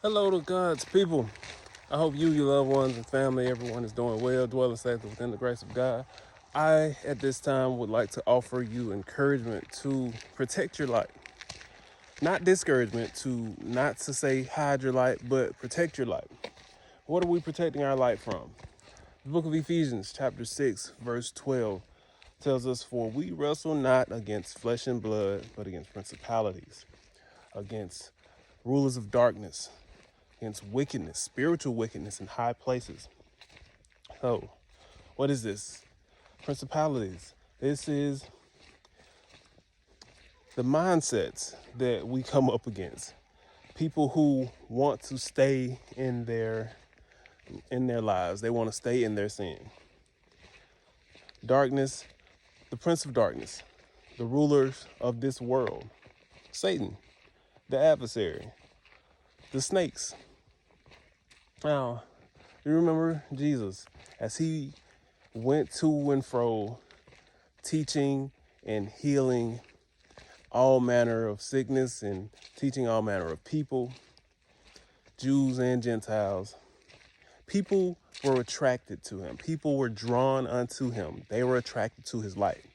Hello to God's people. I hope you, your loved ones, and family, everyone is doing well, dwelling safely within the grace of God. I, at this time, would like to offer you encouragement to protect your light. Not discouragement, not to say hide your light, but protect your light. What are we protecting our light from? The book of Ephesians, chapter 6, verse 12, tells us, "For we wrestle not against flesh and blood, but against principalities, against rulers of darkness, against wickedness, spiritual wickedness in high places." So, what is this? Principalities. This is the mindsets that we come up against. People who want to stay in their lives. They want to stay in their sin. Darkness, the prince of darkness, the rulers of this world, Satan, the adversary, the snakes. Now, you remember Jesus as he went to and fro, teaching and healing all manner of sickness and teaching all manner of people, Jews and Gentiles. People were attracted to him. People were drawn unto him. They were attracted to his light.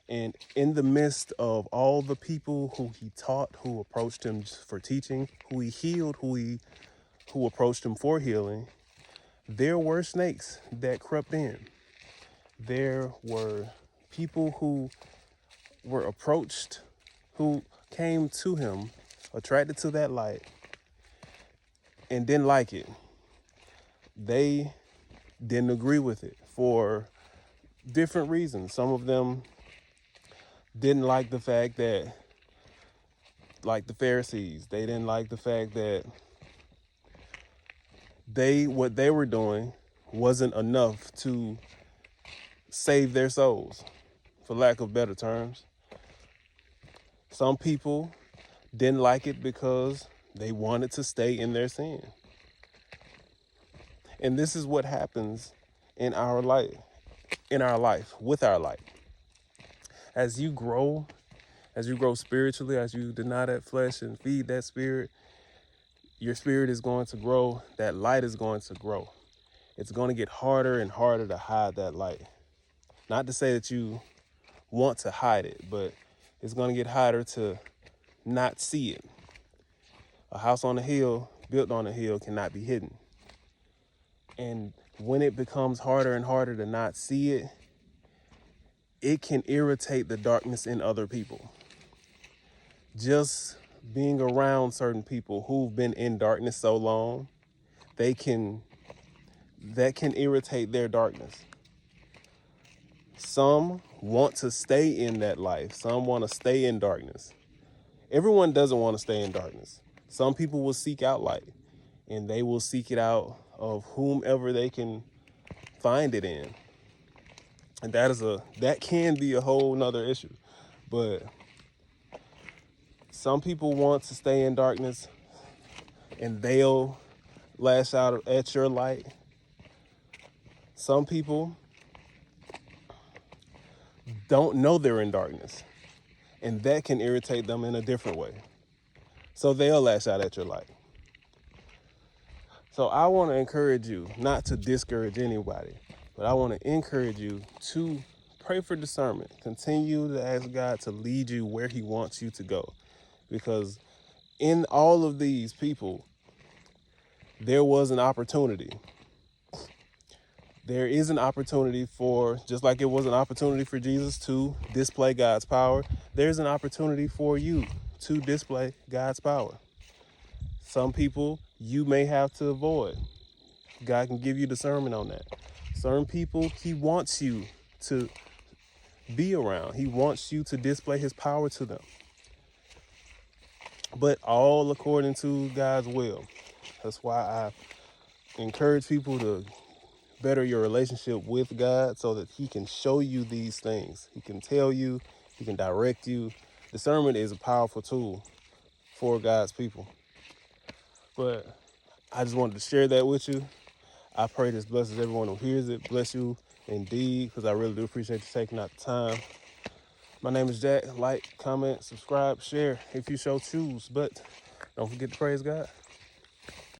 And in the midst of all the people who he taught, who approached him for teaching, who he healed, who approached him for healing, there were snakes that crept in. There were people who were approached, who came to him, attracted to that light, and didn't like it. They didn't agree with it for different reasons. Some of them didn't like the fact that, like the Pharisees, they didn't like the fact that what they were doing wasn't enough to save their souls, for lack of better terms. Some people didn't like it because they wanted to stay in their sin. And this is what happens in our life, with our life. As you grow spiritually, as you deny that flesh and feed that spirit, your spirit is going to grow. That light is going to grow. It's going to get harder and harder to hide that light. Not to say that you want to hide it, but it's going to get harder to not see it. A house on a hill, built on a hill, cannot be hidden. And when it becomes harder and harder to not see it, it can irritate the darkness in other people. Just being around certain people who've been in darkness so long, that can irritate their darkness. Some want to stay in that life. Some want to stay in darkness. Everyone doesn't want to stay in darkness. Some people will seek out light, and they will seek it out of whomever they can find it in. And that can be a whole nother issue. But some people want to stay in darkness, and they'll lash out at your light. Some people don't know they're in darkness, and that can irritate them in a different way. So they'll lash out at your light. So I want to encourage you, not to discourage anybody, but I want to encourage you to pray for discernment. Continue to ask God to lead you where he wants you to go. Because in all of these people, there was an opportunity. There is an opportunity for, just like it was an opportunity for Jesus to display God's power, there's an opportunity for you to display God's power. Some people you may have to avoid. God can give you discernment on that. Certain people he wants you to be around. He wants you to display his power to them. But all according to God's will. That's why I encourage people to better your relationship with God so that he can show you these things. He can tell you, he can direct you. Discernment is a powerful tool for God's people. But I just wanted to share that with you. I pray this blesses everyone who hears it. Bless you indeed, because I really do appreciate you taking out the time. My name is Jack. Like, comment, subscribe, share if you so choose. But don't forget to praise God.